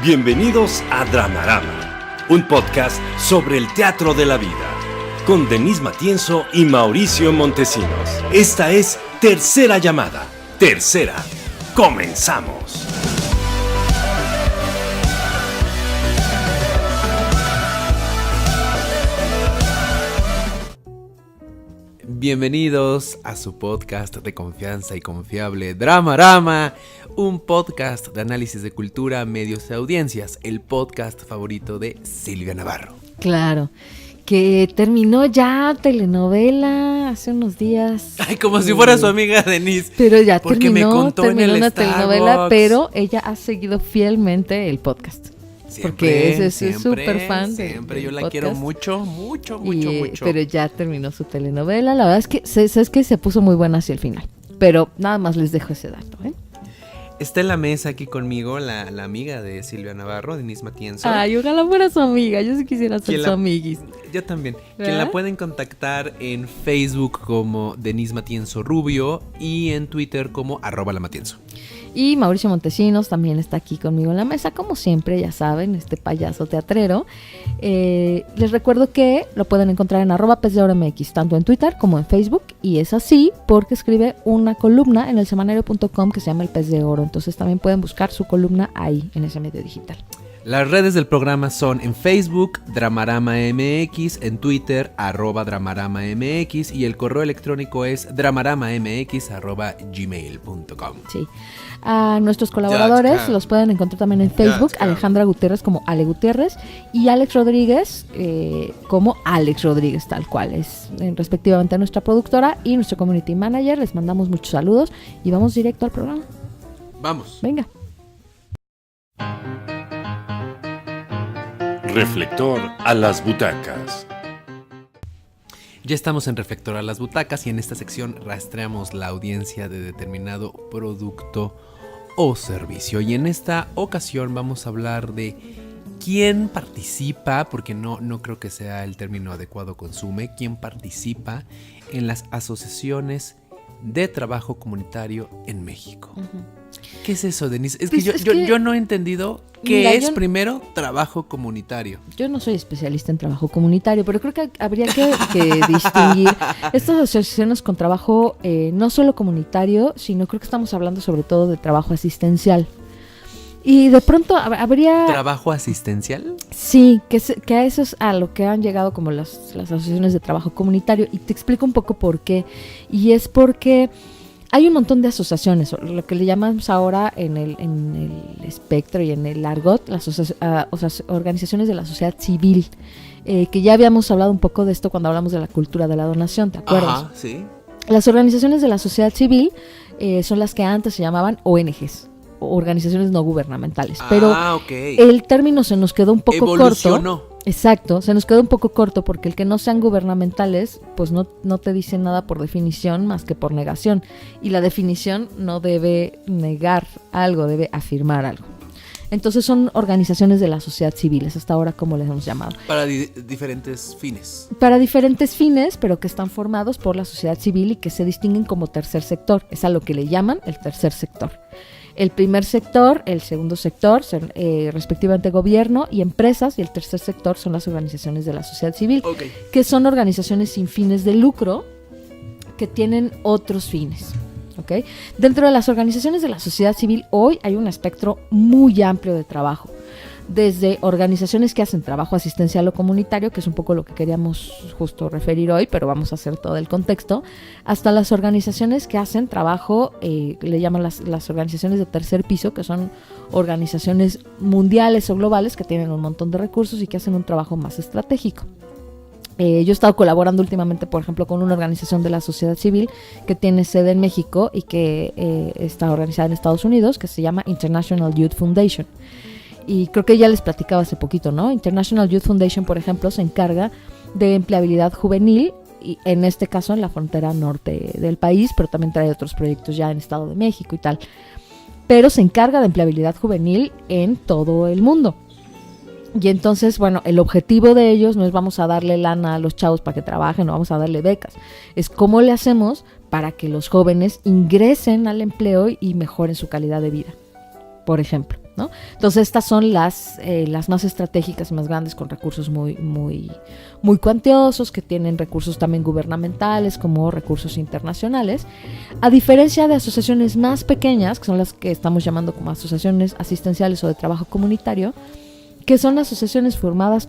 Bienvenidos a Dramarama, un podcast sobre el teatro de la vida, con Denise Matienzo y Mauricio Montesinos. Esta es Tercera Llamada. Tercera. ¡Comenzamos! Bienvenidos a su podcast de confianza y confiable Dramarama, un podcast de análisis de cultura, medios y audiencias, el podcast favorito de Silvia Navarro. Claro, que terminó ya telenovela hace unos días. Ay, como si fuera su amiga Denise. Pero ya porque terminó, me contó en el una Starbucks. telenovela, pero ella ha seguido fielmente el podcast. Porque es súper fan. Siempre, yo la podcast. quiero mucho. Pero ya terminó su telenovela. La verdad es que sabes que se puso muy buena hacia el final. Pero nada más les dejo ese dato, ¿eh? Está en la mesa aquí conmigo la amiga de Silvia Navarro, Denise Matienzo. Ay, ojalá fuera su amiga. Yo sí quisiera ser su amiguis. Yo también. ¿Verdad? Que la pueden contactar en Facebook como Denise Matienzo Rubio y en Twitter como @lamatienzo. Y Mauricio Montesinos también está aquí conmigo en la mesa, como siempre, ya saben, este payaso teatrero. Les recuerdo que lo pueden encontrar en @PezDeOroMX, tanto en Twitter como en Facebook, y es así porque escribe una columna en elsemanario.com que se llama El Pez de Oro, entonces también pueden buscar su columna ahí, en ese medio digital. Las redes del programa son en Facebook, Dramarama MX, en Twitter, @Dramarama MX, y el correo electrónico es dramaramamx@gmail.com. Sí. A nuestros colaboradores los pueden encontrar también en Facebook, Alejandra Gutiérrez como Ale Gutiérrez y Alex Rodríguez como Alex Rodríguez, tal cual es respectivamente nuestra productora y nuestro community manager. Les mandamos muchos saludos y vamos directo al programa. Vamos. Venga. Reflector a las butacas. Ya estamos en Reflector a las butacas y en esta sección rastreamos la audiencia de determinado producto o servicio. Y en esta ocasión vamos a hablar de quién participa, porque no creo que sea el término adecuado, consume, quién participa en las asociaciones de trabajo comunitario en México. Uh-huh. ¿Qué es eso, Denise? Es que yo no he entendido qué es primero trabajo comunitario. Yo no soy especialista en trabajo comunitario, pero creo que habría que distinguir estas asociaciones con trabajo no solo comunitario, sino creo que estamos hablando sobre todo de trabajo asistencial. Y de pronto habría... ¿Trabajo asistencial? Sí, que a eso es a lo que han llegado como las asociaciones de trabajo comunitario. Y te explico un poco por qué. Y es porque hay un montón de asociaciones, lo que le llamamos ahora en el espectro y en el argot, las organizaciones de la sociedad civil. Que ya habíamos hablado un poco de esto cuando hablamos de la cultura de la donación, ¿te acuerdas? Ajá, sí. Las organizaciones de la sociedad civil son las que antes se llamaban ONGs. Organizaciones no gubernamentales, pero el término se nos quedó un poco evolucionó. Corto. Exacto, se nos quedó un poco corto porque el que no sean gubernamentales, pues no te dice nada por definición más que por negación, y la definición no debe negar algo, debe afirmar algo. Entonces son organizaciones de la sociedad civil, es hasta ahora como les hemos llamado. Para diferentes fines. Para diferentes fines, pero que están formados por la sociedad civil y que se distinguen como tercer sector, es a lo que le llaman el tercer sector. El primer sector, el segundo sector, son respectivamente gobierno y empresas, y el tercer sector son las organizaciones de la sociedad civil, que son organizaciones sin fines de lucro que tienen otros fines. ¿Okay? Dentro de las organizaciones de la sociedad civil hoy hay un espectro muy amplio de trabajo, desde organizaciones que hacen trabajo asistencial o comunitario, que es un poco lo que queríamos justo referir hoy, pero vamos a hacer todo el contexto, hasta las organizaciones que hacen trabajo, le llaman las organizaciones de tercer piso, que son organizaciones mundiales o globales que tienen un montón de recursos y que hacen un trabajo más estratégico. Yo he estado colaborando últimamente, por ejemplo, con una organización de la sociedad civil que tiene sede en México y que está organizada en Estados Unidos, que se llama International Youth Foundation. Y creo que ya les platicaba hace poquito, ¿no? International Youth Foundation, por ejemplo, se encarga de empleabilidad juvenil, y en este caso en la frontera norte del país, pero también trae otros proyectos ya en Estado de México y tal. Pero se encarga de empleabilidad juvenil en todo el mundo. Y entonces, bueno, el objetivo de ellos no es vamos a darle lana a los chavos para que trabajen, no vamos a darle becas. Es cómo le hacemos para que los jóvenes ingresen al empleo y mejoren su calidad de vida. por ejemplo, ¿no? Entonces estas son las más estratégicas, más grandes, con recursos muy cuantiosos, que tienen recursos también gubernamentales como recursos internacionales, a diferencia de asociaciones más pequeñas, que son las que estamos llamando como asociaciones asistenciales o de trabajo comunitario, que son asociaciones formadas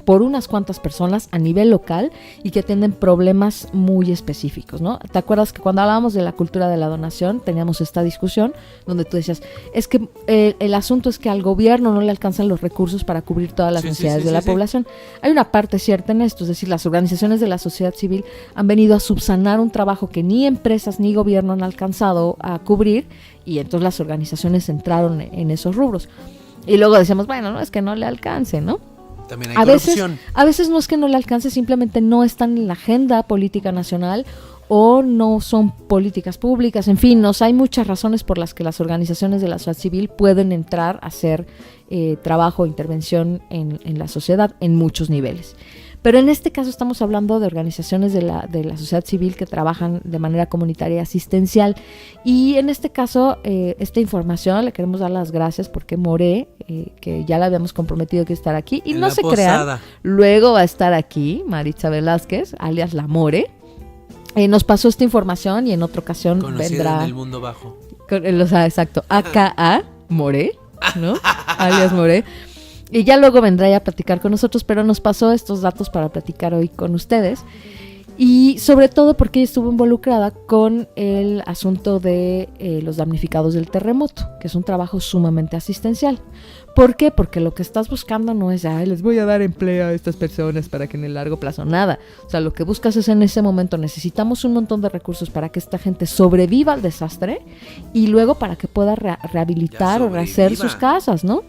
por unas cuantas personas a nivel local y que atienden problemas muy específicos, ¿no? ¿Te acuerdas que cuando hablábamos de la cultura de la donación teníamos esta discusión donde tú decías, es que el asunto es que al gobierno no le alcanzan los recursos para cubrir todas las necesidades de la población? Hay una parte cierta en esto, es decir, las organizaciones de la sociedad civil han venido a subsanar un trabajo que ni empresas ni gobierno han alcanzado a cubrir, y entonces las organizaciones entraron en esos rubros. Y luego decíamos, bueno, no es que no le alcance, ¿no? También hay corrupción. A veces no es que no le alcance, simplemente no están en la agenda política nacional o no son políticas públicas. En fin, hay muchas razones por las que las organizaciones de la sociedad civil pueden entrar a hacer trabajo o intervención en la sociedad en muchos niveles. Pero en este caso estamos hablando de organizaciones de la sociedad civil que trabajan de manera comunitaria y asistencial. Y en este caso, esta información le queremos dar las gracias porque More, que ya la habíamos comprometido que estar aquí, y no se crean, luego va a estar aquí Maritza Velázquez, alias La More. Nos pasó esta información y en otra ocasión conocida vendrá en el mundo bajo. Exacto, AKA More, ¿no? Alias More. Y ya luego vendrá a platicar con nosotros, pero nos pasó estos datos para platicar hoy con ustedes. Y sobre todo porque ella estuvo involucrada con el asunto de los damnificados del terremoto, que es un trabajo sumamente asistencial. ¿Por qué? Porque lo que estás buscando no es, les voy a dar empleo a estas personas para que en el largo plazo, nada. O sea, lo que buscas es en ese momento, necesitamos un montón de recursos para que esta gente sobreviva al desastre y luego para que pueda rehabilitar o rehacer sus casas, ¿no?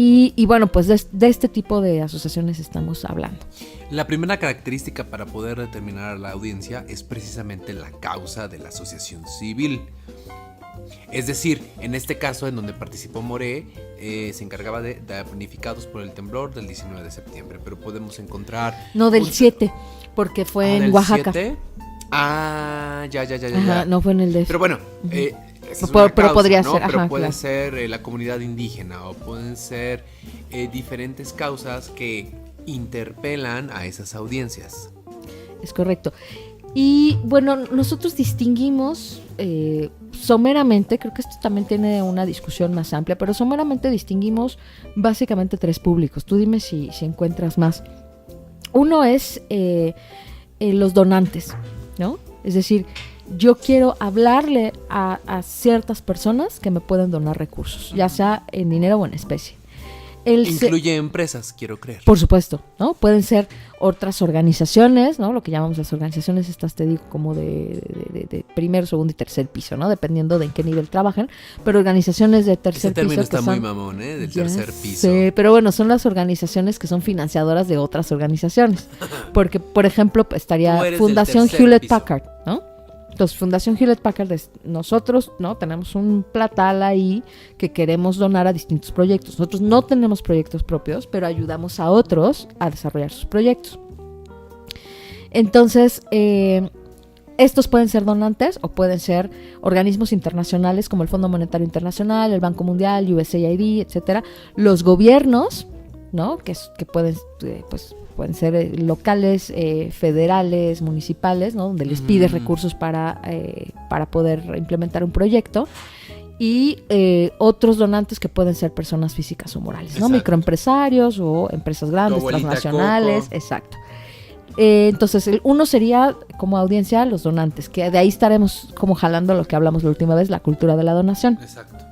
Y bueno, pues de este tipo de asociaciones estamos hablando. La primera característica para poder determinar a la audiencia es precisamente la causa de la asociación civil. Es decir, en este caso en donde participó More, se encargaba de damnificados por el temblor del 19 de septiembre, pero podemos encontrar... No, del 7, porque fue en Oaxaca. ¿7? Ya. Ajá, no fue en el DF. Pero bueno, esa es una causa, podría ser, pero puede ser la comunidad indígena o pueden ser diferentes causas que interpelan a esas audiencias. Es correcto. Y bueno, nosotros distinguimos someramente, creo que esto también tiene una discusión más amplia, pero someramente distinguimos básicamente 3 públicos. Tú dime si encuentras más. Uno es los donantes, ¿no? Es decir, yo quiero hablarle a ciertas personas que me pueden donar recursos, ya sea en dinero o en especie. Incluye empresas, quiero creer. Por supuesto, ¿no? Pueden ser otras organizaciones, ¿no? Lo que llamamos las organizaciones estas, te digo, como de primer, segundo y tercer piso, ¿no? Dependiendo de en qué nivel trabajan, pero organizaciones de tercer piso. Ese término está muy mamón, ¿eh? Del tercer piso. Sí, pero bueno, son las organizaciones que son financiadoras de otras organizaciones. Porque, por ejemplo, estaría Fundación Hewlett Packard, ¿no? Entonces, Fundación Hewlett Packard, nosotros, ¿no? Tenemos un platal ahí que queremos donar a distintos proyectos. Nosotros no tenemos proyectos propios, pero ayudamos a otros a desarrollar sus proyectos. Entonces, estos pueden ser donantes o pueden ser organismos internacionales como el Fondo Monetario Internacional, el Banco Mundial, USAID, etcétera. Los gobiernos, ¿no? Que pueden, pueden ser locales, federales, municipales, ¿no? Donde les pides recursos para poder implementar un proyecto. Y otros donantes que pueden ser personas físicas o morales, ¿no? Exacto. Microempresarios o empresas grandes, transnacionales. Coco. Exacto. Entonces, uno sería como audiencia los donantes, que de ahí estaremos como jalando lo que hablamos la última vez, la cultura de la donación. Exacto.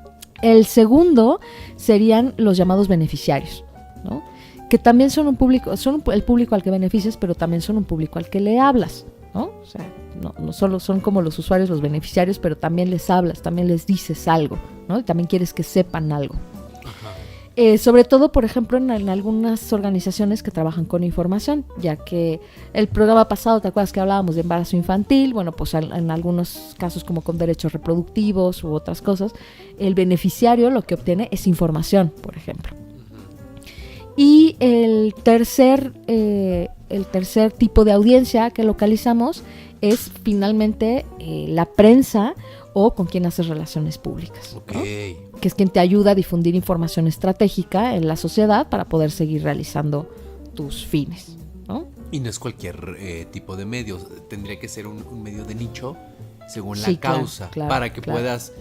El segundo serían los llamados beneficiarios, ¿no? Que también son un público, son el público al que beneficias, pero también son un público al que le hablas, ¿no? O sea, no solo son como los usuarios, los beneficiarios, pero también les hablas, también les dices algo, ¿no? Y también quieres que sepan algo. Sobre todo, por ejemplo, en algunas organizaciones que trabajan con información, ya que el programa pasado, ¿te acuerdas que hablábamos de embarazo infantil? Bueno, pues en algunos casos como con derechos reproductivos u otras cosas, el beneficiario lo que obtiene es información, por ejemplo. Y el tercer tipo de audiencia que localizamos es finalmente la prensa o con quien haces relaciones públicas, ¿no? Okay. Que es quien te ayuda a difundir información estratégica en la sociedad para poder seguir realizando tus fines, ¿no? Y no es cualquier tipo de medios, tendría que ser un medio de nicho según Sí, la causa, claro, para que claro. puedas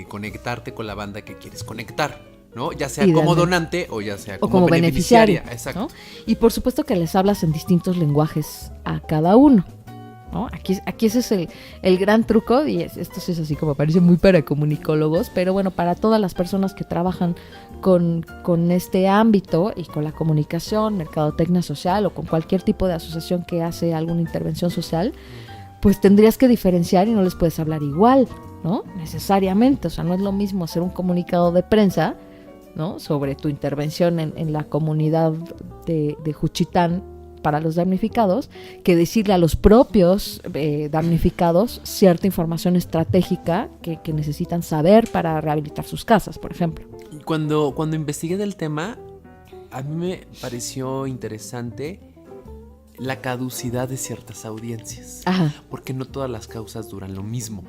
conectarte con la banda que quieres conectar, ¿no? Ya sea Idealmente. como donante o ya sea O como beneficiaria, Exacto. ¿no? Y por supuesto que les hablas en distintos lenguajes a cada uno, ¿no? Aquí ese es el gran truco, y esto sí es así como parece muy para comunicólogos, pero bueno, para todas las personas que trabajan con este ámbito y con la comunicación, mercadotecnia social o con cualquier tipo de asociación que hace alguna intervención social, pues tendrías que diferenciar y no les puedes hablar igual, ¿no? Necesariamente, o sea, no es lo mismo hacer un comunicado de prensa, ¿no? Sobre tu intervención en la comunidad de Juchitán para los damnificados, que decirle a los propios damnificados cierta información estratégica que necesitan saber para rehabilitar sus casas, por ejemplo. Cuando investigué del tema, a mí me pareció interesante la caducidad de ciertas audiencias. Ajá. Porque no todas las causas duran lo mismo.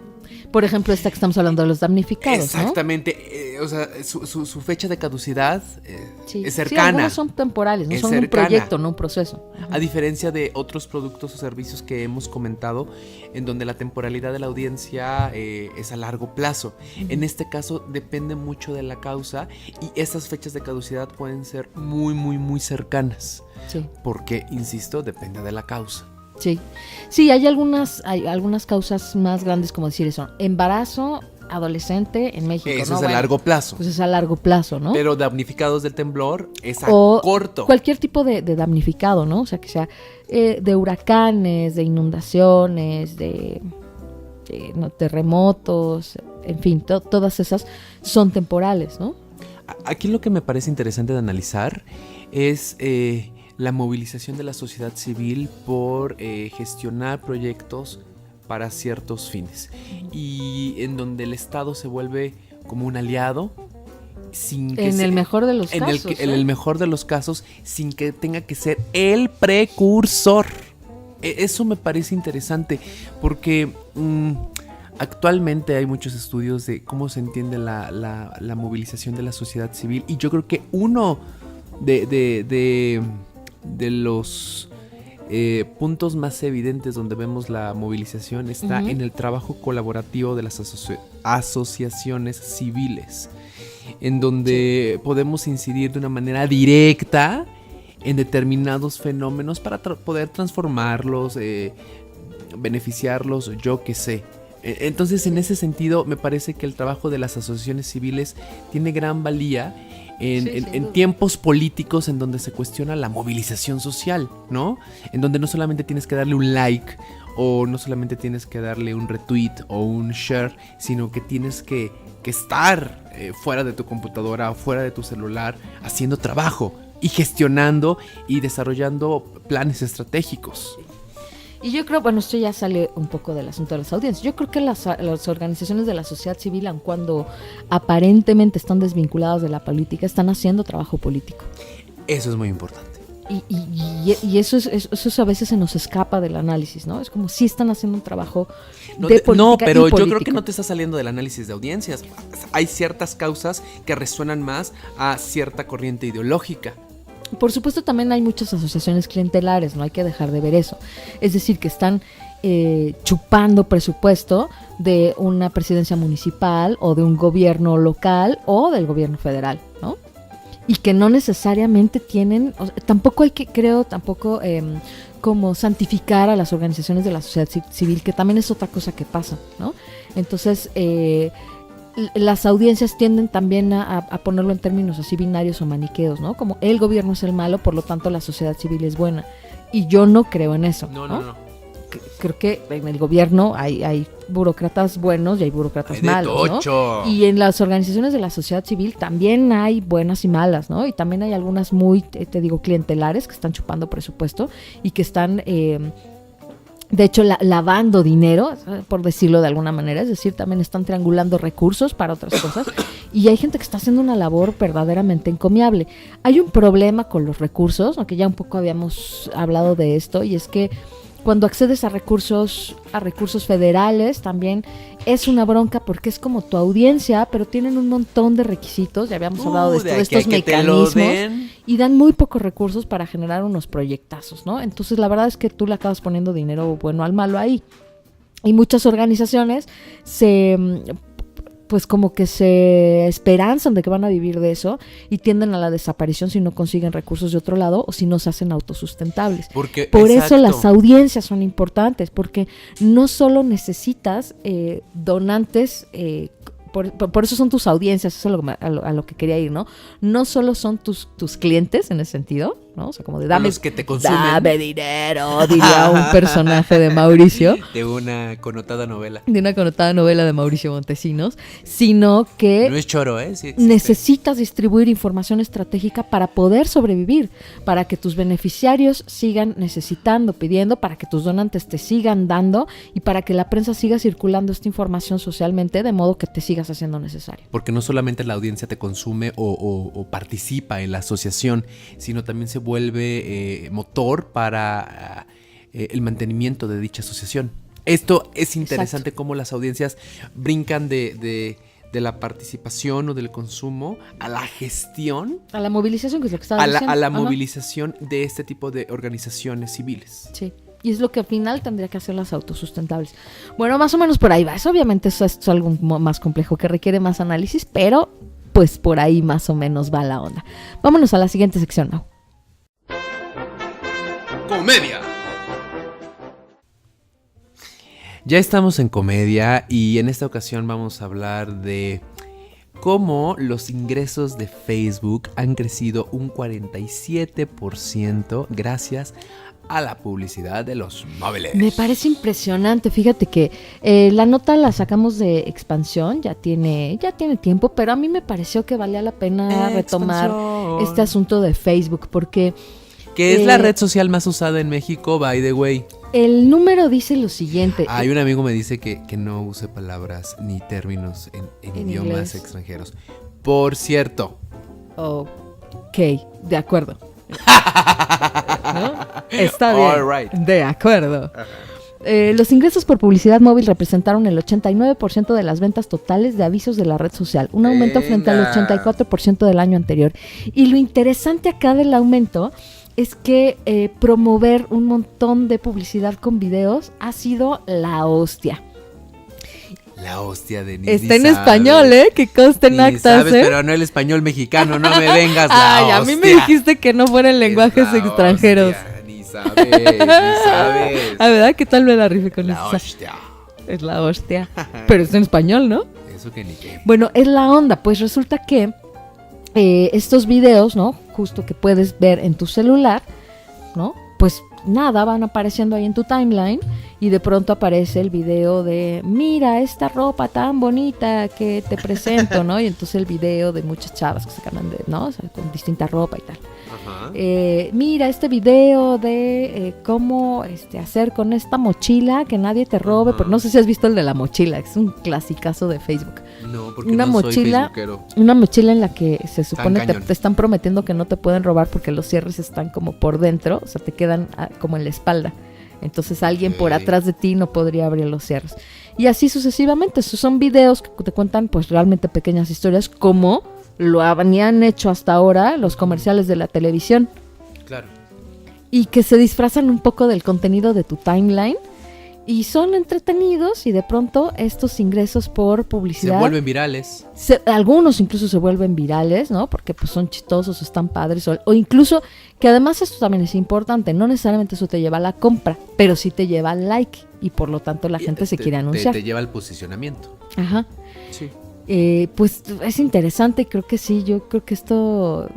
Por ejemplo, esta que estamos hablando de los damnificados, Exactamente. O sea, su fecha de caducidad ¿no? Sí. es Sí, cercana. algunos son temporales, no Es son cercana. un proyecto, no un proceso. Ajá. A diferencia de otros productos o servicios que hemos comentado, en donde la temporalidad de la audiencia es a largo plazo. En este caso depende mucho de la causa y esas fechas de caducidad pueden ser muy, muy, muy cercanas. Sí. Porque, insisto, depende de la causa. Sí, sí, hay algunas causas más grandes, como decir eso, embarazo adolescente en México, Eso ¿no? es a largo plazo. Pues es a largo plazo, ¿no? Pero damnificados del temblor es a O corto. cualquier tipo de damnificado, ¿no? O sea, que sea de huracanes, de inundaciones, de terremotos, en fin, todas esas son temporales, ¿no? Aquí lo que me parece interesante de analizar es la movilización de la sociedad civil por gestionar proyectos para ciertos fines y en donde el Estado se vuelve como un aliado sin que En el mejor de los casos. en el mejor de los casos, sin que tenga que ser el precursor. Eso me parece interesante porque actualmente hay muchos estudios de cómo se entiende la movilización de la sociedad civil y yo creo que uno de los puntos más evidentes donde vemos la movilización está en el trabajo colaborativo de las asociaciones civiles, en donde podemos incidir de una manera directa en determinados fenómenos para poder transformarlos, beneficiarlos, yo qué sé. Entonces, en ese sentido, me parece que el trabajo de las asociaciones civiles tiene gran valía en tiempos políticos en donde se cuestiona la movilización social, ¿no? En donde no solamente tienes que darle un like o no solamente tienes que darle un retweet o un share, sino que tienes que estar fuera de tu computadora o fuera de tu celular haciendo trabajo y gestionando y desarrollando planes estratégicos. Y yo creo, bueno, esto ya sale un poco del asunto de las audiencias. Yo creo que las organizaciones de la sociedad civil, aun cuando aparentemente están desvinculadas de la política, están haciendo trabajo político. Eso es muy importante. Y eso a veces se nos escapa del análisis, ¿no? Es como si están haciendo un trabajo No, de política. no, pero y yo creo político. que no te está saliendo del análisis de audiencias. Hay ciertas causas que resuenan más a cierta corriente ideológica. Por supuesto, también hay muchas asociaciones clientelares, no hay que dejar de ver eso. Es decir, que están chupando presupuesto de una presidencia municipal o de un gobierno local o del gobierno federal, ¿no? Y que no necesariamente tienen, tampoco hay que, creo, como santificar a las organizaciones de la sociedad civil, que también es otra cosa que pasa, ¿no? Entonces, las audiencias tienden también a ponerlo en términos así binarios o maniqueos, ¿no? Como el gobierno es el malo, por lo tanto la sociedad civil es buena. Y yo no creo en eso, ¿no? Creo que en el gobierno hay burócratas buenos y hay burócratas malos, ¿no? Y en las organizaciones de la sociedad civil también hay buenas y malas, ¿no? Y también hay algunas muy, te digo, clientelares que están chupando presupuesto y que están... de hecho, lavando dinero, por decirlo de alguna manera, es decir, también están triangulando recursos para otras cosas y hay gente que está haciendo una labor verdaderamente encomiable. Hay un problema con los recursos, aunque ya un poco habíamos hablado de esto, y es que Cuando accedes a recursos federales también es una bronca porque es como tu audiencia, pero tienen un montón de requisitos, ya habíamos hablado de estos mecanismos, y dan muy pocos recursos para generar unos proyectazos, ¿no? Entonces la verdad es que tú le acabas poniendo dinero bueno al malo ahí. Y muchas organizaciones pues como que se esperanzan de que van a vivir de eso y tienden a la desaparición si no consiguen recursos de otro lado o si no se hacen autosustentables. Por eso las audiencias son importantes, porque no solo necesitas donantes, por eso son tus audiencias, eso es a lo que quería ir, ¿no? No solo son tus clientes en ese sentido, ¿no? O sea, como de dame, los que te consumen. Dame dinero, diría un personaje de Mauricio. De una connotada novela. De Mauricio Montesinos, sino que no es choro, sí necesitas distribuir información estratégica para poder sobrevivir, para que tus beneficiarios sigan necesitando, pidiendo, para que tus donantes te sigan dando y para que la prensa siga circulando esta información socialmente de modo que te sigas haciendo necesario. Porque no solamente la audiencia te consume o participa en la asociación, sino también se vuelve motor para el mantenimiento de dicha asociación. Esto es interesante. Exacto. Cómo las audiencias brincan de la participación o del consumo a la gestión. A la movilización, que es lo que estaba diciendo. A la movilización de este tipo de organizaciones civiles. Sí. Y es lo que al final tendría que hacer las autosustentables. Bueno, más o menos por ahí va. Eso obviamente es algo más complejo que requiere más análisis, pero pues por ahí más o menos va la onda. Vámonos a la siguiente sección, ¿no? Comedia. Ya estamos en comedia y en esta ocasión vamos a hablar de cómo los ingresos de Facebook han crecido un 47% gracias a la publicidad de los móviles. Me parece impresionante. Fíjate que la nota la sacamos de Expansión, ya tiene tiempo, pero a mí me pareció que valía la pena retomar este asunto de Facebook porque que es la red social más usada en México, by the way. El número dice lo siguiente. Hay un amigo me dice que no use palabras ni términos en idiomas inglés. Extranjeros. Por cierto. Ok, de acuerdo. ¿No? Está bien. All right. De acuerdo. Los ingresos por publicidad móvil representaron el 89% de las ventas totales de avisos de la red social, un aumento frente al 84% del año anterior. Y lo interesante acá del aumento es que promover un montón de publicidad con videos ha sido la hostia. La hostia de ni está en español, que conste en actas, sabes, pero no el español mexicano, no me vengas la hostia. A mí me dijiste que no fueran lenguajes extranjeros. Hostia, ni sabes. A verdad, ¿qué tal me la rife con la eso? Hostia. Es la hostia. Pero es en español, ¿no? Eso que ni qué. Bueno, es la onda, pues resulta que estos videos, ¿no? Justo que puedes ver en tu celular, ¿no? Pues nada, van apareciendo ahí en tu timeline y de pronto aparece el video de mira esta ropa tan bonita que te presento, ¿no? Y entonces el video de muchas chavas que se cambian de, ¿no? O sea, con distinta ropa y tal. Ajá. Mira este video de cómo hacer con esta mochila que nadie te robe. Pero no sé si has visto el de la mochila, es un clasicazo de Facebook. No, porque una mochila, soy facebookero. Una mochila en la que se supone te están prometiendo que no te pueden robar porque los cierres están como por dentro, o sea, te quedan como en la espalda. Entonces alguien por atrás de ti no podría abrir los cierres. Y así sucesivamente. Esos son videos que te cuentan pues realmente pequeñas historias como lo habían hecho hasta ahora los comerciales de la televisión. Claro. Y que se disfrazan un poco del contenido de tu timeline y son entretenidos y de pronto estos ingresos por publicidad se vuelven virales. Algunos incluso se vuelven virales, ¿no? Porque pues son chistosos, están padres o incluso que además esto también es importante, no necesariamente eso te lleva a la compra, pero sí te lleva al like y por lo tanto la gente se quiere anunciar. Te lleva al posicionamiento. Ajá. Sí. Pues es interesante, creo que sí, yo creo que esto,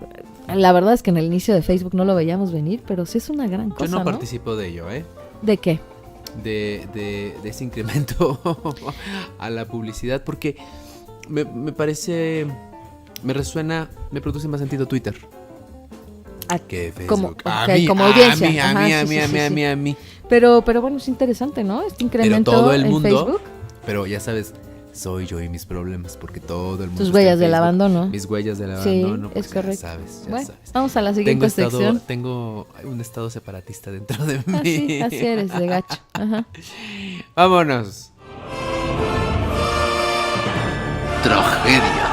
la verdad es que en el inicio de Facebook no lo veíamos venir, pero sí es una gran cosa, yo no participo de ello, ¿De qué? De ese incremento a la publicidad, porque me parece, me resuena, me produce más sentido Twitter que Facebook. Como audiencia. A mí. Pero bueno, es interesante, ¿no? Este incremento pero todo el en mundo, Facebook. Pero ya sabes, soy yo y mis problemas, porque todo el mundo... Tus huellas del Facebook, abandono. Mis huellas del Sí, abandono, pues es correcto. ya Bueno, sabes. vamos a la siguiente sección. Tengo un estado separatista dentro de mí. Así eres, de gacho. Ajá. Vámonos. Tragedia.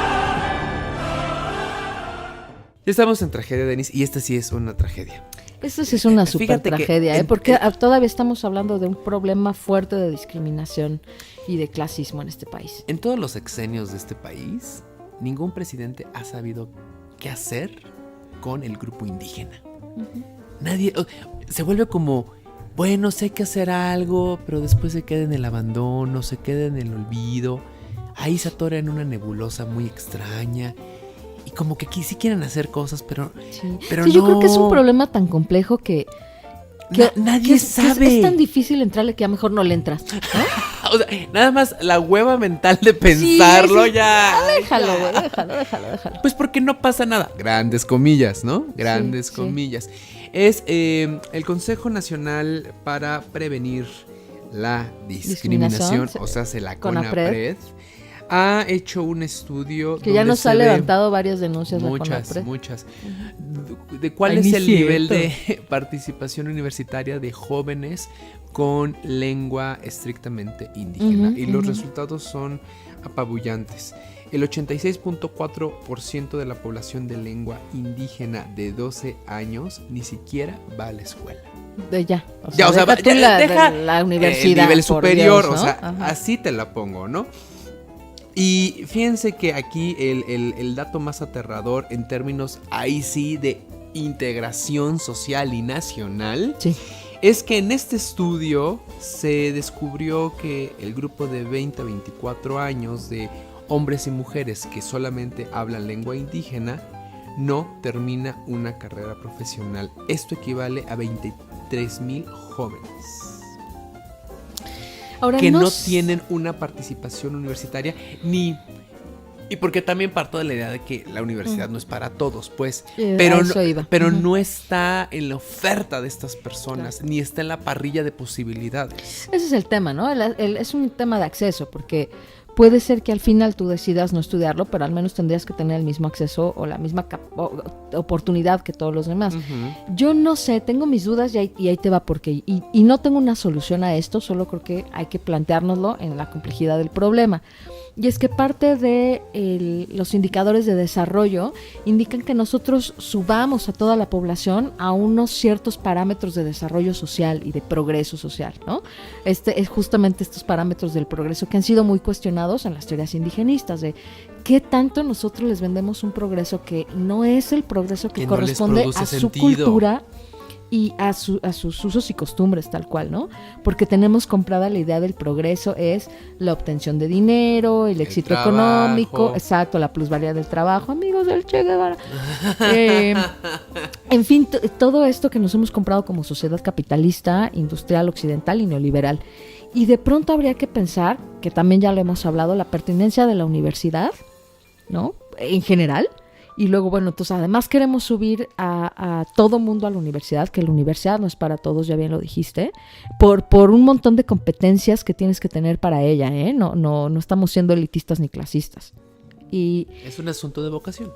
Ya estamos en tragedia, Denis, y esta sí es una tragedia. Esto sí es una super Fíjate que tragedia, porque todavía estamos hablando de un problema fuerte de discriminación y de clasismo en este país. En todos los sexenios de este país, ningún presidente ha sabido qué hacer con el grupo indígena. Nadie, se vuelve como, bueno, sé que hacer algo, pero después se queda en el abandono, se queda en el olvido. Ahí se atora en una nebulosa muy extraña. Y como que aquí sí quieren hacer cosas, pero Sí, no. yo creo que es un problema tan complejo que Nadie sabe. es tan difícil entrarle que a mejor no le entras, ¿no? O sea, nada más la hueva mental de pensarlo Sí. ya. Déjalo, güey, déjalo. Pues porque no pasa nada. Grandes comillas, ¿no? Grandes Sí. comillas. Es el Consejo Nacional para Prevenir la Discriminación, Discriminación, o sea, la CONAPRED. CONAPRED, ha hecho un estudio Que ya donde nos se ha ve levantado varias denuncias la muchas, CONAPRED. de cuál Ay, es ni el nivel cierto. de participación universitaria de jóvenes con lengua estrictamente indígena. Ujú, Y los ujú. resultados son apabullantes. El 86.4% de la población de lengua indígena de 12 años ni siquiera va a la escuela. Ya, o sea, deja tú deja la universidad. el nivel por superior, Dios, o ¿no? sea, Ajá. así te la pongo, ¿no? Y fíjense que aquí el dato más aterrador en términos, ahí sí, de integración social y nacional, Sí. es que en este estudio se descubrió que el grupo de 20 a 24 años de hombres y mujeres que solamente hablan lengua indígena no termina una carrera profesional. Esto equivale a 23,000 jóvenes Ahora, que no s- tienen una participación universitaria ni... Y porque también parto de la idea de que la universidad no es para todos, pues, pero, a eso iba. pero Ujú. no está en la oferta de estas personas, ni está en la parrilla de posibilidades. Ese es el tema, ¿no? Es un tema de acceso, porque puede ser que al final tú decidas no estudiarlo, pero al menos tendrías que tener el mismo acceso o la misma oportunidad que todos los demás. Yo no sé, tengo mis dudas y ahí te va porque y no tengo una solución a esto, solo creo que hay que planteárnoslo en la complejidad del problema. Y es que parte de los indicadores de desarrollo indican que nosotros subamos a toda la población a unos ciertos parámetros de desarrollo social y de progreso social, ¿no? Es justamente estos parámetros del progreso que han sido muy cuestionados en las teorías indigenistas, de qué tanto nosotros les vendemos un progreso que no es el progreso que Que no les corresponde produce a su sentido. cultura y a sus usos y costumbres tal cual, ¿no? Porque tenemos comprada la idea del progreso es la obtención de dinero, el éxito trabajo. económico, exacto, la plusvalía del trabajo, amigos del Che Guevara. En fin, todo esto que nos hemos comprado como sociedad capitalista, industrial, occidental y neoliberal. Y de pronto habría que pensar, que también ya lo hemos hablado, la pertinencia de la universidad, ¿no? En general. Y luego, bueno, entonces además queremos subir a todo mundo a la universidad, que la universidad no es para todos, ya bien lo dijiste, por un montón de competencias que tienes que tener para ella, ¿eh? No estamos siendo elitistas ni clasistas. Y Es un asunto de vocación.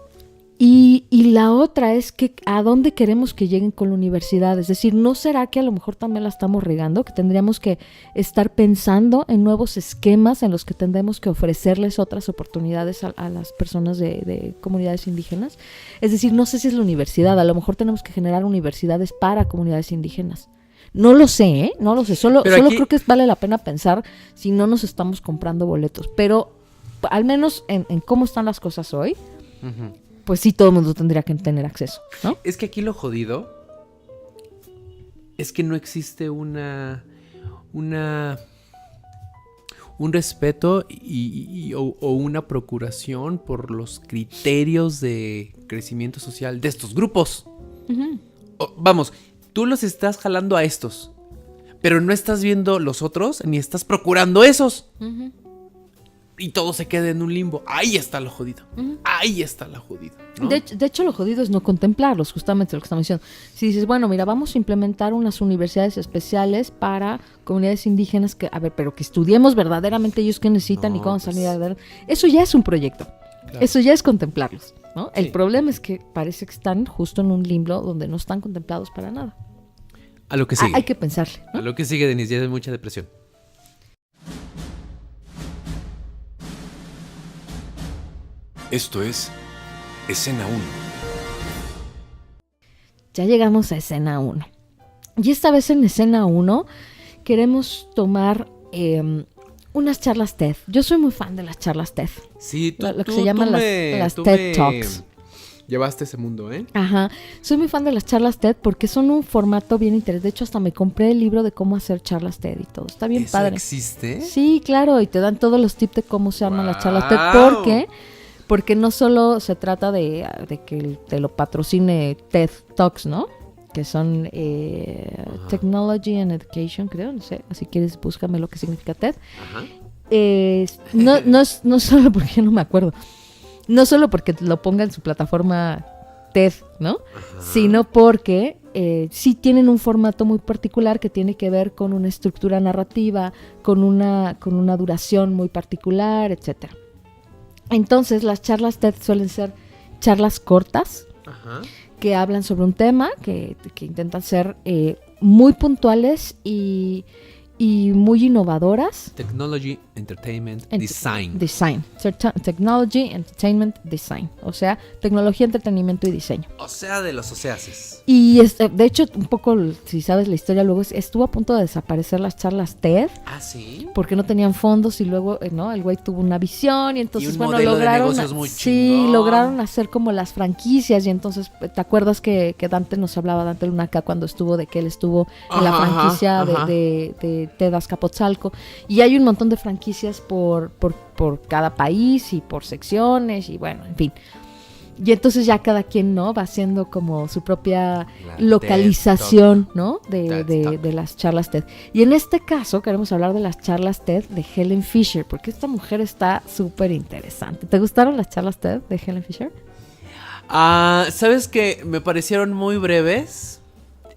la otra es que a dónde queremos que lleguen con la universidad. Es decir, ¿no será que a lo mejor también la estamos regando? Que tendríamos que estar pensando en nuevos esquemas en los que tendremos que ofrecerles otras oportunidades a las personas de comunidades indígenas. Es decir, no sé si es la universidad. A lo mejor tenemos que generar universidades para comunidades indígenas. No lo sé, ¿eh? No lo sé. Solo aquí- creo que vale la pena pensar si no nos estamos comprando boletos. Pero al menos en cómo están las cosas hoy, pues sí, todo el mundo tendría que tener acceso, ¿no? Es que aquí lo jodido es que no existe un respeto o una procuración por los criterios de crecimiento social de estos grupos. Vamos, tú los estás jalando a estos, pero no estás viendo los otros ni estás procurando esos. y todo se queda en un limbo. Ahí está lo jodido. Ahí está lo jodido, ¿no? De hecho, lo jodido es no contemplarlos, justamente lo que estamos diciendo. Si dices, bueno, mira, vamos a implementar unas universidades especiales para comunidades indígenas que, a ver, pero que estudiemos verdaderamente ellos qué necesitan y cómo salir adelante. Eso ya es un proyecto. Claro. Eso ya es contemplarlos, ¿no? Sí. El problema es que parece que están justo en un limbo donde no están contemplados para nada. A lo que sigue. Hay que pensarle, ¿no? A lo que sigue, Denise, ya hay mucha depresión. Esto es Escena 1. Ya llegamos a Escena 1. Y esta vez en Escena 1 queremos tomar unas charlas TED. Yo soy muy fan de las charlas TED. Sí, lo que se llaman las TED Talks. Llevaste ese mundo, ¿eh? Ajá. Soy muy fan de las charlas TED porque son un formato bien interesante. De hecho, hasta me compré el libro de cómo hacer charlas TED y todo. Está bien padre. ¿Existe? Sí, claro. Y te dan todos los tips de cómo se arman las charlas TED. Porque no solo se trata de que te lo patrocine TED Talks, ¿no? Que son Technology and Education, creo, no sé. Si quieres, búscame lo que significa TED. Ajá. No solo porque no me acuerdo. No solo porque lo ponga en su plataforma TED, ¿no? Ajá. Sino porque sí tienen un formato muy particular que tiene que ver con una estructura narrativa, con una duración muy particular, etcétera. Entonces, las charlas TED suelen ser charlas cortas, ajá, que hablan sobre un tema, que intentan ser muy puntuales y muy innovadoras. Technology, Entertainment, Design. Technology, Entertainment, Design. O sea, tecnología, entretenimiento y diseño. O sea, de los oseaces. Y de hecho, un poco, si sabes la historia, luego estuvo a punto de desaparecer las charlas TED. ¿Ah, sí? Porque no tenían fondos y luego, ¿no? El güey tuvo una visión y entonces, lograron hacer como las franquicias y entonces, ¿te acuerdas que Dante nos hablaba, Dante Lunaca, cuando estuvo, de que él estuvo en la franquicia de TED Azcapotzalco? Y hay un montón de franquicias por cada país y por secciones y bueno, en fin. Y entonces ya cada quien, ¿no? Va haciendo como su propia localización, ¿no? De las charlas TED. Y en este caso queremos hablar de las charlas TED de Helen Fisher, porque esta mujer está súper interesante. ¿Te gustaron las charlas TED de Helen Fisher? ¿Sabes qué? Me parecieron muy breves.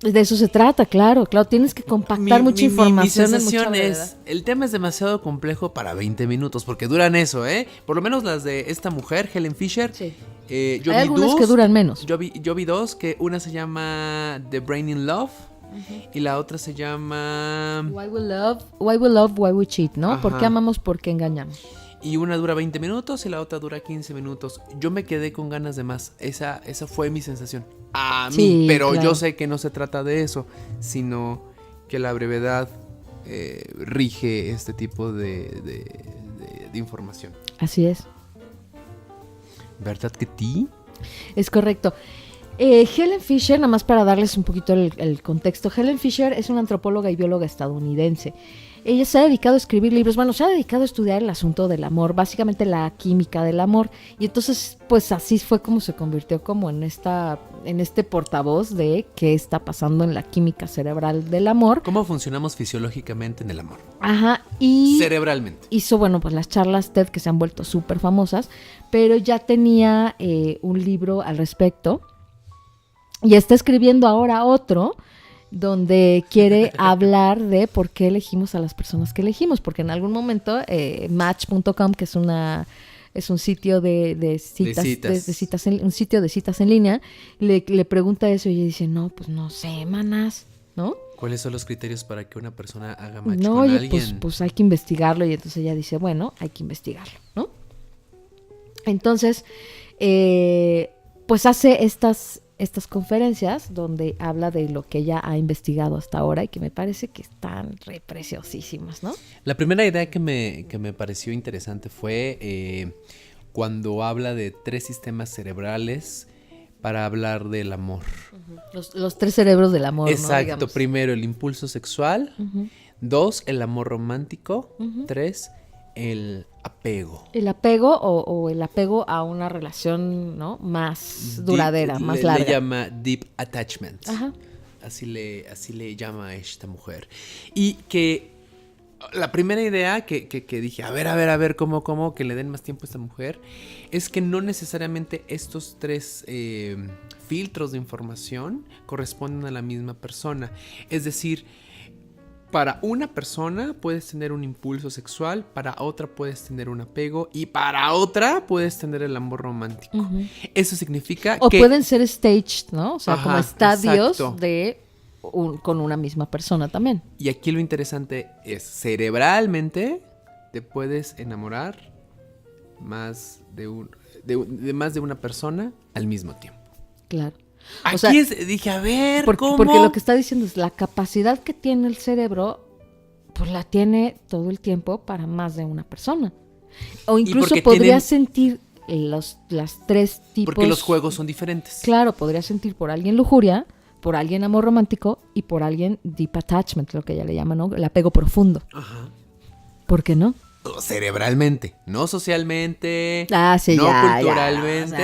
De eso se trata, claro, tienes que compactar mucha información. Mi sensación es, el tema es demasiado complejo para 20 minutos, porque duran eso, ¿eh? Por lo menos las de esta mujer, Helen Fisher. Sí. Hay algunas que duran menos. Yo vi dos, que una se llama The Brain in Love, y la otra se llama Why We Love, Why We Cheat, ¿no? ¿Por qué amamos, por qué engañamos? Y una dura 20 minutos y la otra dura 15 minutos. Yo me quedé con ganas de más. Esa fue mi sensación. A mí, sí, pero claro, yo sé que no se trata de eso, sino que la brevedad rige este tipo de información. Así es. ¿Verdad que sí? Es correcto. Helen Fisher, nada más para darles un poquito el contexto. Helen Fisher es una antropóloga y bióloga estadounidense. Ella se ha dedicado a escribir libros, se ha dedicado a estudiar el asunto del amor, básicamente la química del amor, y entonces pues así fue como se convirtió como en este portavoz de qué está pasando en la química cerebral del amor. ¿Cómo funcionamos fisiológicamente en el amor? Ajá, y cerebralmente. Hizo, pues las charlas TED que se han vuelto súper famosas, pero ya tenía un libro al respecto, y está escribiendo ahora otro, donde quiere hablar de por qué elegimos a las personas que elegimos, porque en algún momento Match.com, que es un sitio de citas, un sitio de citas en línea, le pregunta eso y ella dice, no, pues no sé, manas, ¿no? ¿Cuáles son los criterios para que una persona haga match con alguien? Pues hay que investigarlo, y entonces ella dice, bueno, hay que investigarlo, ¿no? Entonces, pues hace estas conferencias donde habla de lo que ella ha investigado hasta ahora y que me parece que están re preciosísimas, ¿no? La primera idea que me pareció interesante fue cuando habla de 3 sistemas cerebrales para hablar del amor. Los 3 cerebros del amor, exacto, ¿no? Primero el impulso sexual, 2 el amor romántico, 3 el apego. El apego o el apego a una relación, ¿no? Más duradera, más larga. Le llama deep attachment. Ajá. Así le llama a esta mujer. Y que La primera idea que dije, a ver, ¿cómo que le den más tiempo a esta mujer? Es que no necesariamente estos 3 filtros de información corresponden a la misma persona. Es decir, para una persona puedes tener un impulso sexual, para otra puedes tener un apego y para otra puedes tener el amor romántico. Ujú. Eso significa O que... pueden ser staged, ¿no? O sea, Ajá, como estadios exacto. con una misma persona también. Y aquí lo interesante es, cerebralmente te puedes enamorar más de más de una persona al mismo tiempo. Claro. Aquí O sea, dije, a ver, ¿cómo? porque lo que está diciendo es la capacidad que tiene el cerebro, pues la tiene todo el tiempo para más de una persona. O incluso porque podría tienen- sentir las 3 tipos. Porque los juegos son diferentes. Claro, podría sentir por alguien lujuria, por alguien amor romántico y por alguien deep attachment, lo que ella le llama, ¿no? El apego profundo. Ajá. ¿Por qué no? Cerebralmente, no socialmente, Sí, no ya, culturalmente.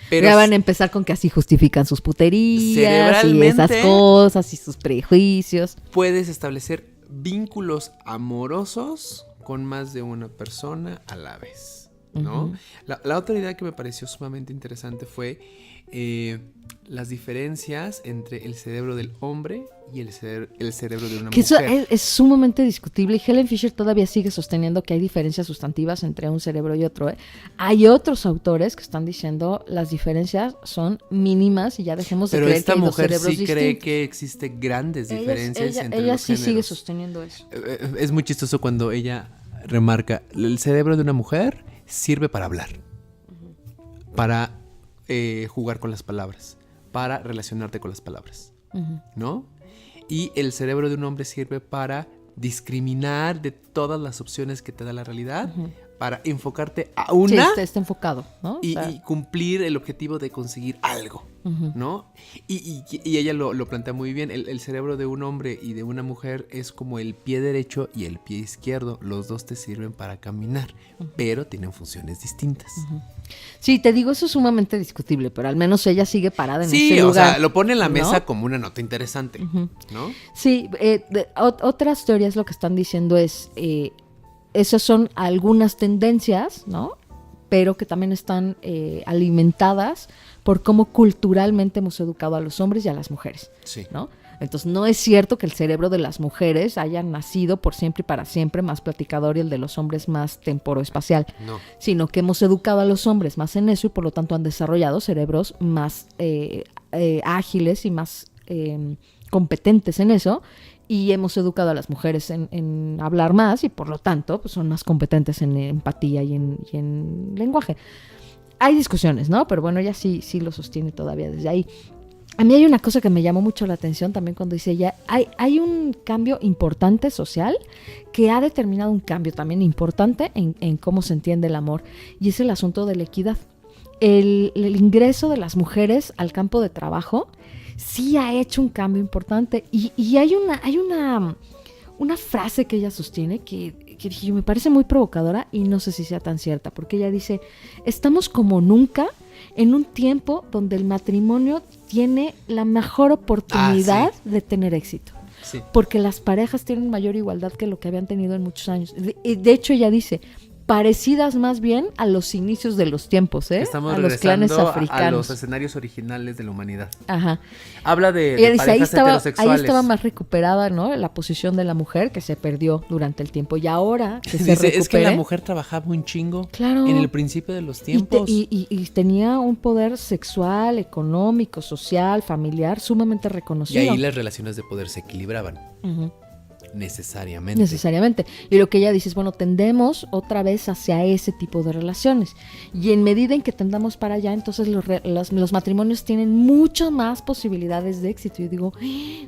Pero ya van a empezar con que así justifican sus puterías y esas Cerebralmente- cosas y sus prejuicios. Puedes establecer vínculos amorosos con más de una persona a la vez, ¿no? Ujú. La otra idea que me pareció sumamente interesante fue las diferencias entre el cerebro del hombre y el cerebro de una Que eso mujer. es sumamente discutible y Helen Fisher todavía sigue sosteniendo que hay diferencias sustantivas entre un cerebro y otro. Hay otros autores que están diciendo las diferencias son mínimas y ya dejemos de Pero creer esta que hay dos mujer cerebros sí cree distintos. que existen grandes diferencias entre ella los sí sigue géneros. sosteniendo eso. Es muy chistoso cuando ella remarca, el cerebro de una mujer sirve para hablar, para jugar con las palabras, para relacionarte con las palabras, Ujú. ¿no? Y el cerebro de un hombre sirve para discriminar de todas las opciones que te da la realidad, Ujú. para enfocarte a Sí, una está enfocado, ¿no? y, O sea, y cumplir el objetivo de conseguir algo, ujú. ¿no? Y ella lo plantea muy bien. El cerebro de un hombre y de una mujer es como el pie derecho y el pie izquierdo. Los dos te sirven para caminar, pero tienen funciones distintas. Sí, te digo, eso es sumamente discutible, pero al menos ella sigue parada en Sí, ese o lugar. sea, lo pone en la mesa ¿no? como una nota interesante, Ujú. ¿no? Sí, otras teorías lo que están diciendo es, esas son algunas tendencias, ¿no? Pero que también están alimentadas por cómo culturalmente hemos educado a los hombres y a las mujeres, Sí. ¿no? Entonces no es cierto que el cerebro de las mujeres haya nacido por siempre y para siempre más platicador y el de los hombres más temporoespacial, No. sino que hemos educado a los hombres más en eso y por lo tanto han desarrollado cerebros más ágiles y más competentes en eso, y hemos educado a las mujeres en hablar más y por lo tanto pues, son más competentes en empatía y en lenguaje. Hay discusiones, ¿no? Pero bueno, ella sí lo sostiene todavía desde ahí. A mí hay una cosa que me llamó mucho la atención también cuando dice ella, hay un cambio importante social que ha determinado un cambio también importante en cómo se entiende el amor, y es el asunto de la equidad. El ingreso de las mujeres al campo de trabajo sí ha hecho un cambio importante, y hay una frase que ella sostiene que dije yo, me parece muy provocadora y no sé si sea tan cierta, porque ella dice, estamos como nunca en un tiempo donde el matrimonio tiene la mejor oportunidad de tener éxito. Sí. Porque las parejas tienen mayor igualdad que lo que habían tenido en muchos años. De hecho, ella dice, parecidas más bien a los inicios de los tiempos, Estamos a los clanes regresando africanos. a los escenarios originales de la humanidad. Ajá. Habla de Ella dice, ahí parejas estaba heterosexuales. más recuperada, ¿no? La posición de la mujer que se perdió durante el tiempo. Y ahora que se Dice, recupere, es que la mujer trabajaba un chingo Claro. en el principio de los tiempos. y tenía un poder sexual, económico, social, familiar sumamente Y reconocido. ahí las relaciones de poder se equilibraban, Ujú. necesariamente. Y lo que ella dice es, bueno, tendemos otra vez hacia ese tipo de relaciones. Y en medida en que tendamos para allá, entonces los matrimonios tienen mucho más posibilidades de éxito. Y yo digo,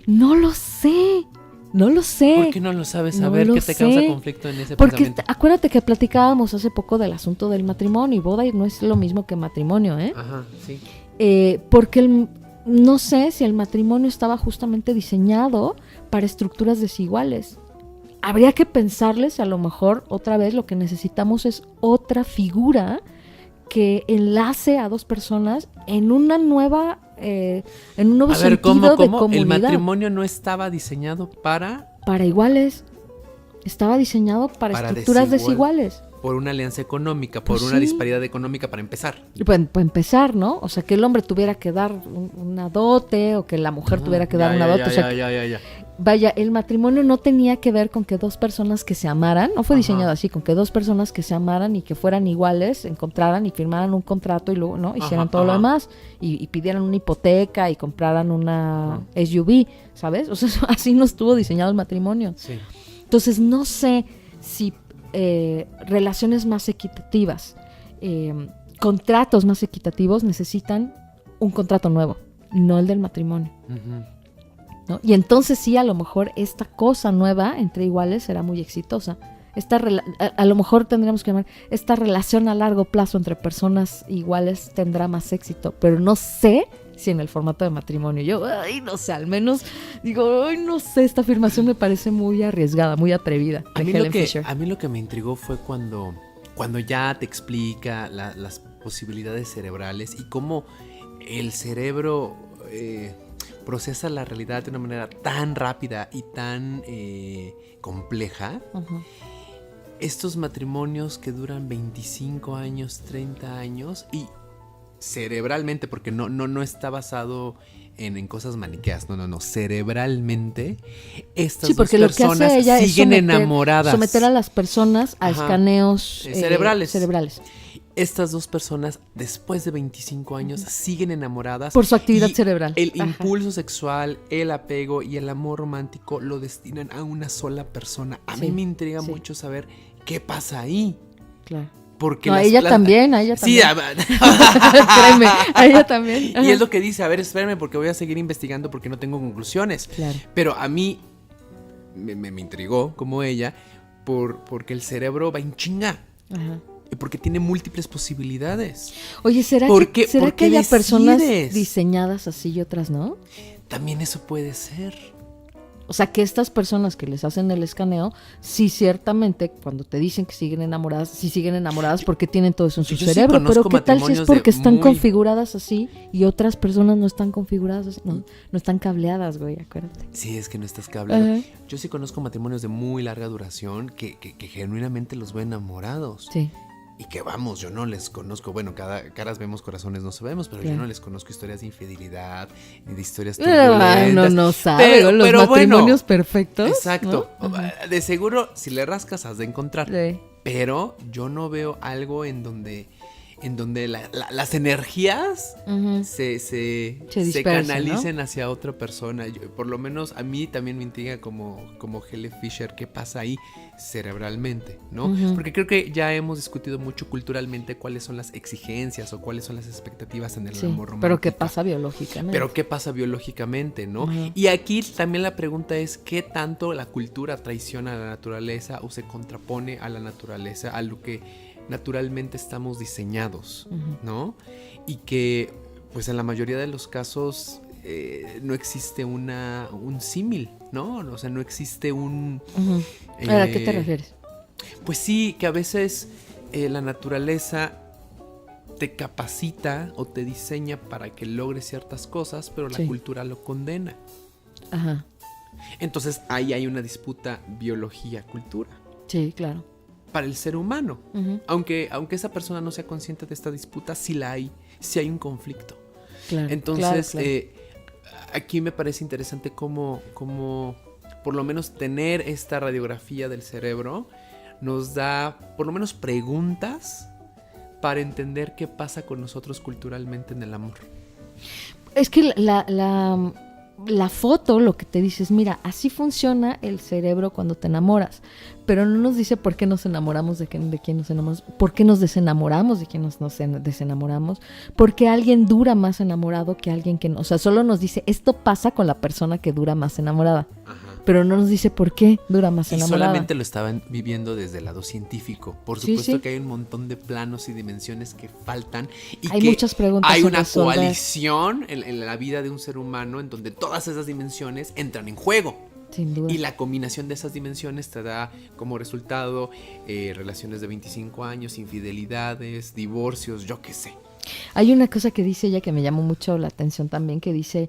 no lo sé. ¿Por qué no lo sabes? No Saber lo qué te causa sé. conflicto en ese Porque pensamiento. acuérdate que platicábamos hace poco del asunto del matrimonio, y boda no es lo mismo que matrimonio, ¿eh? Ajá, sí. Porque no sé si el matrimonio estaba justamente diseñado para estructuras desiguales. Habría que pensarles, a lo mejor otra vez lo que necesitamos es otra figura que enlace a dos personas en una nueva, en un nuevo A ver, sentido ¿cómo? de El comunidad. matrimonio no estaba diseñado para... Para iguales. estaba diseñado para estructuras desiguales. Por una alianza económica, por Pues una sí. disparidad económica para empezar. Pues empezar, ¿no? O sea, que el hombre tuviera que dar una dote o que la mujer tuviera que dar una dote. O sea, Ya. vaya, el matrimonio no tenía que ver con que dos personas que se amaran, no fue Ajá. diseñado así, con que dos personas que se amaran y que fueran iguales, se encontraran y firmaran un contrato y luego, ¿no? Hicieran Ajá, todo lo ajá. demás y pidieran una hipoteca y compraran una SUV, ¿sabes? O sea, así no estuvo diseñado el matrimonio. Sí. Entonces, no sé si relaciones más equitativas, contratos más equitativos necesitan un contrato nuevo, no el del matrimonio, Ujú. ¿no? Y entonces sí, a lo mejor esta cosa nueva entre iguales será muy exitosa. A lo mejor tendríamos que llamar esta relación a largo plazo entre personas iguales tendrá más éxito, pero no sé si en el formato de matrimonio. Yo, no sé, al menos digo, no sé, esta afirmación me parece muy arriesgada, muy atrevida. A de mí, Helen Fisher. a mí lo que me intrigó fue cuando ya te explica las posibilidades cerebrales y cómo el cerebro procesa la realidad de una manera tan rápida y tan compleja. Ujú. Estos matrimonios que duran 25 años, 30 años y cerebralmente, porque no está basado en cosas maniqueas, no, cerebralmente estas Sí, porque dos lo que personas hace ella siguen es enamoradas. someter a las personas a Ajá. escaneos Cerebrales. Estas dos personas, después de 25 años, siguen enamoradas. Por su actividad y cerebral. El Ajá. impulso sexual, el apego y el amor romántico lo destinan a una sola persona. A Sí, mí me intriga sí. mucho saber qué pasa ahí. Claro. Porque No, a ella también. Sí, Créeme, a ella también. y es lo que dice, a ver, espérame porque voy a seguir investigando porque no tengo conclusiones. Claro. Pero a mí me intrigó, como ella, porque el cerebro va en chinga. Ajá. Porque tiene múltiples posibilidades. Oye, ¿será ¿Por que qué haya personas decides? diseñadas así y otras no? También eso puede ser. O sea, que estas personas que les hacen el escaneo, sí, ciertamente, cuando te dicen que siguen enamoradas, sí siguen enamoradas porque tienen todo eso en su Yo sí cerebro. Pero conozco ¿qué tal si es matrimonios porque de están muy- configuradas así y otras personas no están configuradas así? No están cableadas, güey, acuérdate. Sí, es que no estás hablando. Ajá. Yo sí conozco matrimonios de muy larga duración que genuinamente los ven enamorados. Sí. Y que vamos, yo no les conozco, bueno, caras vemos, corazones no sabemos, pero Claro. yo no les conozco historias de infidelidad, ni de historias Ah, turbulentas. no sabe, los pero matrimonios bueno, perfectos. exacto. ¿no? Ajá. De seguro, si le rascas, has de encontrar. Sí. Pero yo no veo algo en donde las energías Ujú. se dispersen, canalicen hacia otra persona. Por lo menos a mí también me intriga como Helen Fisher qué pasa ahí cerebralmente, ¿no? Ujú. Porque creo que ya hemos discutido mucho culturalmente cuáles son las exigencias o cuáles son las expectativas en el Sí, amor romántico. pero ¿qué pasa biológicamente? Pero qué pasa biológicamente, ¿no? Ujú. Y aquí también la pregunta es qué tanto la cultura traiciona a la naturaleza o se contrapone a la naturaleza, a lo que naturalmente estamos diseñados, Ujú. ¿no? Y que pues en la mayoría de los casos no existe un símil, ¿no? O sea, no existe un... Ujú. ¿A qué te refieres? Pues sí, que a veces la naturaleza te capacita o te diseña para que logres ciertas cosas, pero la Sí. cultura lo condena. Ajá. Entonces ahí hay una disputa biología-cultura Sí, claro. para el ser humano. Ujú. Aunque esa persona no sea consciente de esta disputa, sí la hay, sí hay un conflicto. Claro. Entonces, claro, claro. aquí me parece interesante cómo por lo menos tener esta radiografía del cerebro nos da por lo menos preguntas para entender qué pasa con nosotros culturalmente en el amor. Es que la foto lo que te dice es, mira, así funciona el cerebro cuando te enamoras, pero no nos dice por qué nos enamoramos de quién nos enamoramos, por qué nos desenamoramos de quién nos desenamoramos, por qué alguien dura más enamorado que alguien que no. O sea, solo nos dice, esto pasa con la persona que dura más enamorada, pero no nos dice por qué dura más Y enamorada. solamente lo estaban viviendo desde el lado científico. Por Sí, supuesto sí. que hay un montón de planos y dimensiones que faltan. Y Hay que muchas preguntas hay sin una resolver. coalición en la vida de un ser humano en donde todas esas dimensiones entran en juego. Sin duda. Y la combinación de esas dimensiones te da como resultado relaciones de 25 años, infidelidades, divorcios, yo qué sé. Hay una cosa que dice ella que me llamó mucho la atención también, que dice,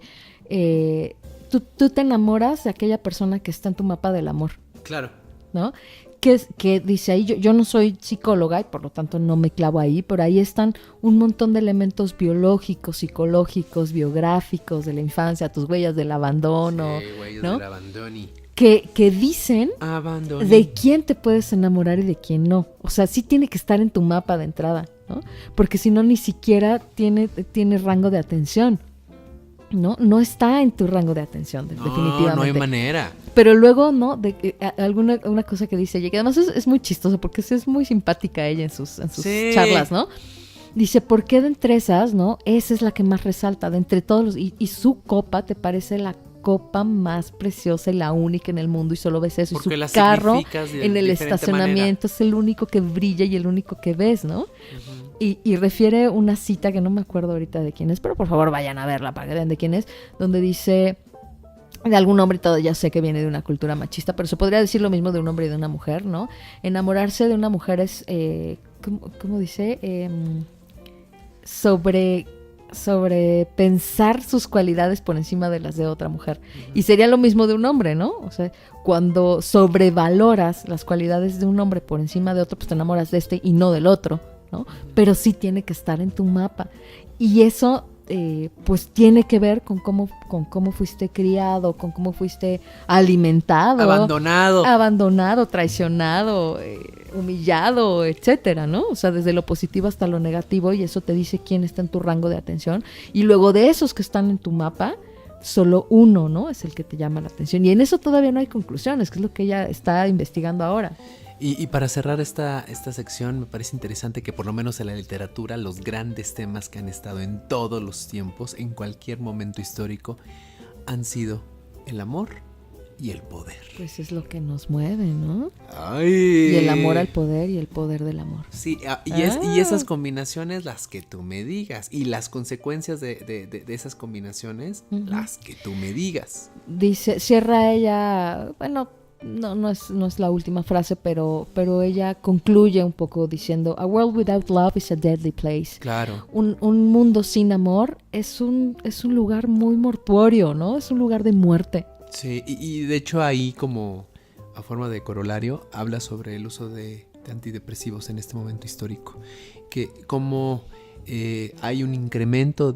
tú te enamoras de aquella persona que está en tu mapa del amor, Claro. ¿no? Que dice ahí, yo no soy psicóloga y por lo tanto no me clavo ahí, pero ahí están un montón de elementos biológicos, psicológicos, biográficos de la infancia, tus huellas del abandono, Sí, huellas ¿no? del abandono. Que dicen Abandono. de quién te puedes enamorar y de quién no. O sea, sí tiene que estar en tu mapa de entrada, ¿no? Porque si no, ni siquiera tiene rango de atención, ¿no? No está en tu rango de atención, definitivamente. No hay manera. Pero luego, ¿no? Una cosa que dice ella, que además es muy chistoso porque es muy simpática ella en sus Sí. charlas, ¿no? Dice, ¿por qué de entre esas, no? Esa es la que más resalta, de entre todos los... Y su copa te parece la copa más preciosa y la única en el mundo y solo ves eso. Porque y la su carro significas de en el diferente estacionamiento es el único que brilla y el único que ves, ¿no? Uh-huh. Y refiere una cita que no me acuerdo ahorita de quién es, pero por favor vayan a verla para que vean de quién es, donde dice... De algún hombre, todo ya sé que viene de una cultura machista, pero se podría decir lo mismo de un hombre y de una mujer, ¿no? Enamorarse de una mujer es, ¿cómo dice? Sobre pensar sus cualidades por encima de las de otra mujer. Uh-huh. Y sería lo mismo de un hombre, ¿no? O sea, cuando sobrevaloras las cualidades de un hombre por encima de otro, pues te enamoras de este y no del otro, ¿no? Uh-huh. Pero sí tiene que estar en tu mapa. Y eso... pues tiene que ver con cómo fuiste criado, con cómo fuiste alimentado, abandonado, traicionado, humillado, etcétera, ¿no? O sea, desde lo positivo hasta lo negativo, y eso te dice quién está en tu rango de atención. Y luego de esos que están en tu mapa, solo uno, ¿no? Es el que te llama la atención. Y en eso todavía no hay conclusiones, que es lo que ella está investigando ahora. Y para cerrar esta sección, me parece interesante que por lo menos en la literatura los grandes temas que han estado en todos los tiempos, en cualquier momento histórico, han sido el amor y el poder. Pues es lo que nos mueve, ¿no? ¡Ay! Y el amor al poder y el poder del amor. Sí, y esas combinaciones, las que tú me digas, y las consecuencias de esas combinaciones, uh-huh, las que tú me digas. Dice, cierra ella, bueno... No es la última frase, pero ella concluye un poco diciendo: A world without love is a deadly place. Claro. Un mundo sin amor es un lugar muy mortuorio, ¿no? Es un lugar de muerte. Sí, y de hecho ahí, como a forma de corolario, habla sobre el uso de antidepresivos en este momento histórico. Que como hay un incremento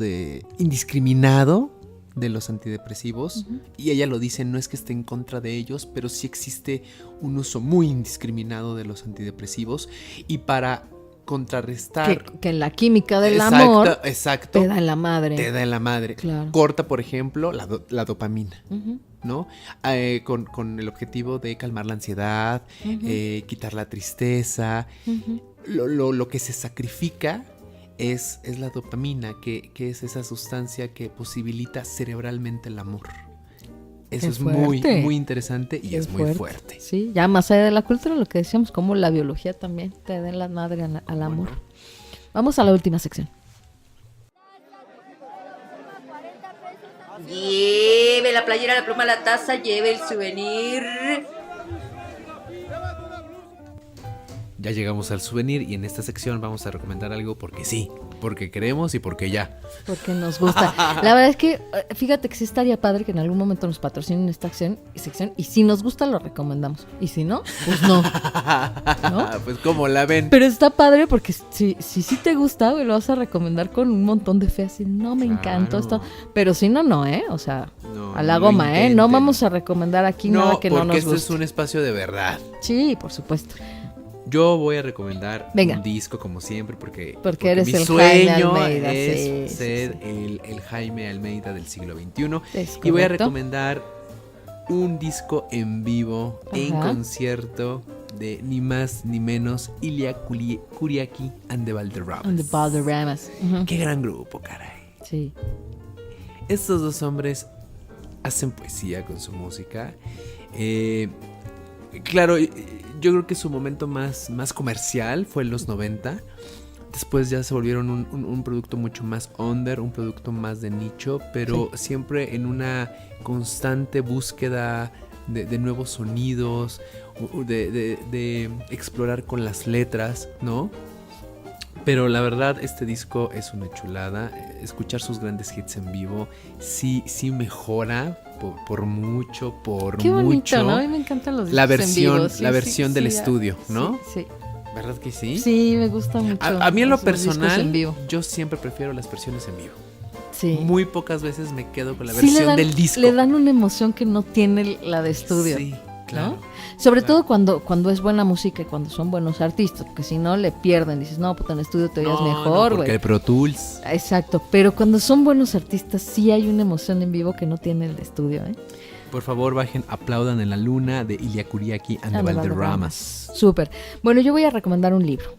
indiscriminado de los antidepresivos, uh-huh, y ella lo dice, no es que esté en contra de ellos, pero sí existe un uso muy indiscriminado de los antidepresivos, y para contrarrestar que en la química del amor exacto, te da en la madre, claro. Corta, por ejemplo, la dopamina, uh-huh, ¿no? Con el objetivo de calmar la ansiedad, uh-huh, quitar la tristeza, uh-huh. Lo que se sacrifica es la dopamina, que es esa sustancia que posibilita cerebralmente el amor. Eso es muy, muy interesante y es muy fuerte. Sí, ya más allá de la cultura, lo que decíamos, como la biología también te da en la madre al amor. Bueno. Vamos a la última sección. Lleve la playera, la pluma, la taza, lleve el souvenir. Ya llegamos al souvenir y en esta sección vamos a recomendar algo porque sí, porque queremos y porque ya. Porque nos gusta. La verdad es que, fíjate que sí estaría padre que en algún momento nos patrocinen esta sección y si nos gusta lo recomendamos. Y si no, pues no. ¿No? Pues como la ven. Pero está padre porque si te gusta, lo vas a recomendar con un montón de fe. Así, no me encantó esto. Pero si no, o sea, no, a la goma, No vamos a recomendar aquí nada que no nos guste. Porque este es un espacio de verdad. Sí, por supuesto. Yo voy a recomendar un disco como siempre porque eres mi el sueño Jaime Almeida, es ser el Jaime Almeida del siglo XXI. Y voy a recomendar un disco en vivo, en concierto, de ni más ni menos Ilia Kuriaki and the Valderramas. Uh-huh. Qué gran grupo, caray. Sí. Estos dos hombres hacen poesía con su música. Claro, yo creo que su momento más comercial fue en los 90. Después ya se volvieron un producto mucho más under, un producto más de nicho, pero siempre en una constante búsqueda de nuevos sonidos, de explorar con las letras, ¿no? Pero la verdad, este disco es una chulada. Escuchar sus grandes hits en vivo sí mejora por mucho. Qué bonito, ¿no? A mí me encantan los la discos en vivo. Sí, la versión del sí, estudio, ¿no? Sí. ¿Verdad que sí? Sí, me gusta mucho. A mí en lo los discos personal, en vivo. yo siempre prefiero las versiones en vivo. Sí. Muy pocas veces me quedo con la Sí, versión del disco. le dan una emoción que no tiene la de estudio. Sí, claro. ¿no? Sobre todo cuando es buena música y cuando son buenos artistas, porque si no le pierden, dices, no, pues en estudio te oías mejor, porque güey. el Pro Tools. Exacto, pero cuando son buenos artistas sí hay una emoción en vivo que no tiene el de estudio, ¿eh? Por favor, bajen Aplaudan en la Luna de Ilia Kuriaki and the Valderramas. Súper. Bueno, yo voy a recomendar un libro.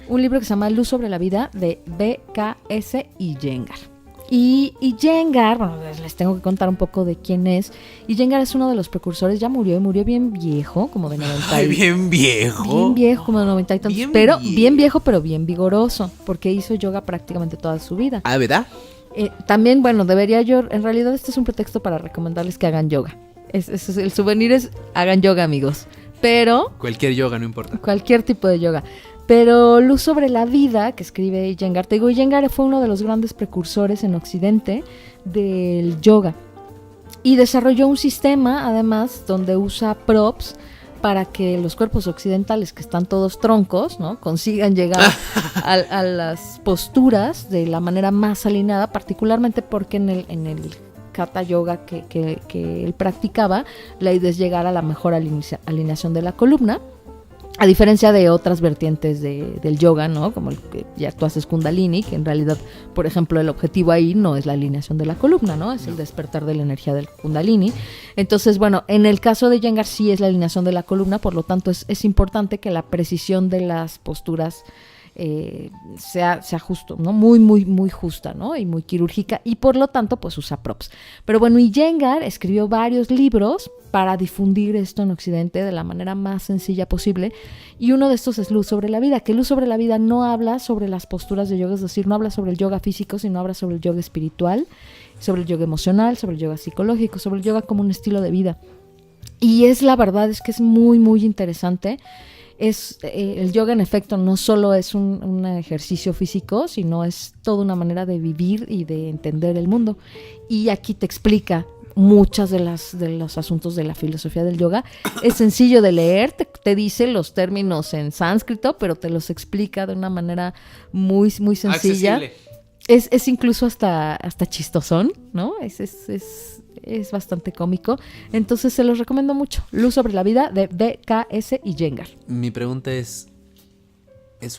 Un libro que se llama Luz sobre la vida de B.K.S. Iyengar. Y Iyengar, bueno, les tengo que contar un poco de quién es. Iyengar es uno de los precursores, ya murió bien viejo, como de 90. Ay, bien viejo. Bien viejo, como de 90 y tantos. Bien viejo, pero bien vigoroso, porque hizo yoga prácticamente toda su vida. Ah, ¿verdad? También, bueno, debería yo, en realidad este es un pretexto para recomendarles que hagan yoga. El souvenir es, hagan yoga, amigos. Pero... Cualquier yoga, no importa. Cualquier tipo de yoga. Pero Luz sobre la vida, que escribe Iyengar, te digo, Iyengar fue uno de los grandes precursores en Occidente del yoga. Y desarrolló un sistema, además, donde usa props para que los cuerpos occidentales, que están todos troncos, ¿no?, consigan llegar a las posturas de la manera más alineada, particularmente porque en el Hatha Yoga que él practicaba, la idea es llegar a la mejor alineación de la columna. A diferencia de otras vertientes del yoga, ¿no? Como el que ya tú haces Kundalini, que en realidad, por ejemplo, el objetivo ahí no es la alineación de la columna, ¿no? Es el despertar de la energía del Kundalini. Entonces, bueno, en el caso de Iyengar sí es la alineación de la columna, por lo tanto es importante que la precisión de las posturas sea justo, ¿no? Muy justa, ¿no? Y muy quirúrgica, y por lo tanto pues usa props. Pero bueno, Iyengar escribió varios libros para difundir esto en Occidente de la manera más sencilla posible, y uno de estos es Luz sobre la vida, que Luz sobre la vida no habla sobre las posturas de yoga, es decir, no habla sobre el yoga físico, sino habla sobre el yoga espiritual, sobre el yoga emocional, sobre el yoga psicológico, sobre el yoga como un estilo de vida. Y la verdad es que es muy interesante. El yoga en efecto no solo es un ejercicio físico, sino es toda una manera de vivir y de entender el mundo. Y aquí te explica muchas de los asuntos de la filosofía del yoga. Es sencillo de leer, te dice los términos en sánscrito, pero te los explica de una manera muy sencilla. Accesible. Es incluso hasta chistosón, ¿no? Es bastante cómico. Entonces se los recomiendo mucho. Luz sobre la vida de B.K.S. Iyengar. Mi pregunta ¿es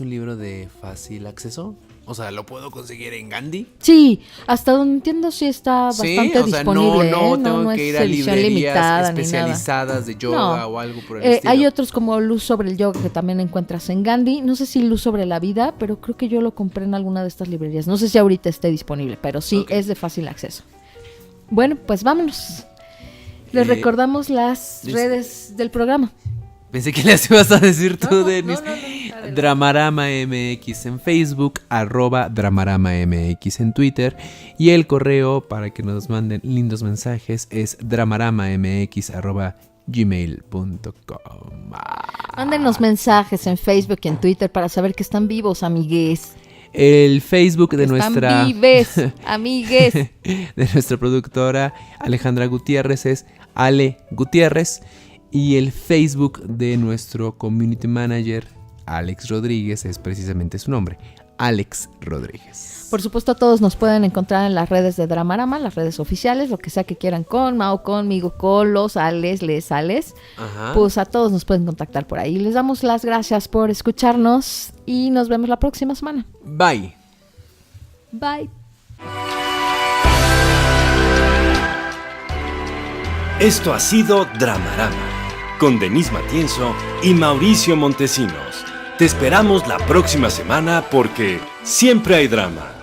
un libro de fácil acceso? O sea, ¿lo puedo conseguir en Gandhi? Sí, hasta donde entiendo sí está bastante disponible. No tengo que ir a librerías especializadas de yoga o algo por el estilo. Hay otros como Luz sobre el yoga que también encuentras en Gandhi. No sé si Luz sobre la vida, pero creo que yo lo compré en alguna de estas librerías. No sé si ahorita esté disponible, pero sí es de fácil acceso. Bueno, pues vámonos. Les recordamos las redes del programa. Pensé que les ibas a decir tú, Denis. Dramarama MX en Facebook, @Dramarama MX en Twitter, y el correo para que nos manden lindos mensajes es dramaramamx@gmail.com. Mándenos mensajes en Facebook y en Twitter para saber que están vivos, amigues. El Facebook de nuestra... vives, amigues. De nuestra productora Alejandra Gutiérrez es Ale Gutiérrez. Y el Facebook de nuestro community manager Alex Rodríguez es precisamente su nombre, Alex Rodríguez. Por supuesto, todos nos pueden encontrar en las redes de Dramarama, las redes oficiales, lo que sea que quieran, con Mao, conmigo, con los Ales, les Ales. Ajá. Pues a todos nos pueden contactar por ahí. Les damos las gracias por escucharnos y nos vemos la próxima semana. Bye. Bye. Esto ha sido Dramarama, con Denise Matienzo y Mauricio Montesinos. Te esperamos la próxima semana porque siempre hay drama.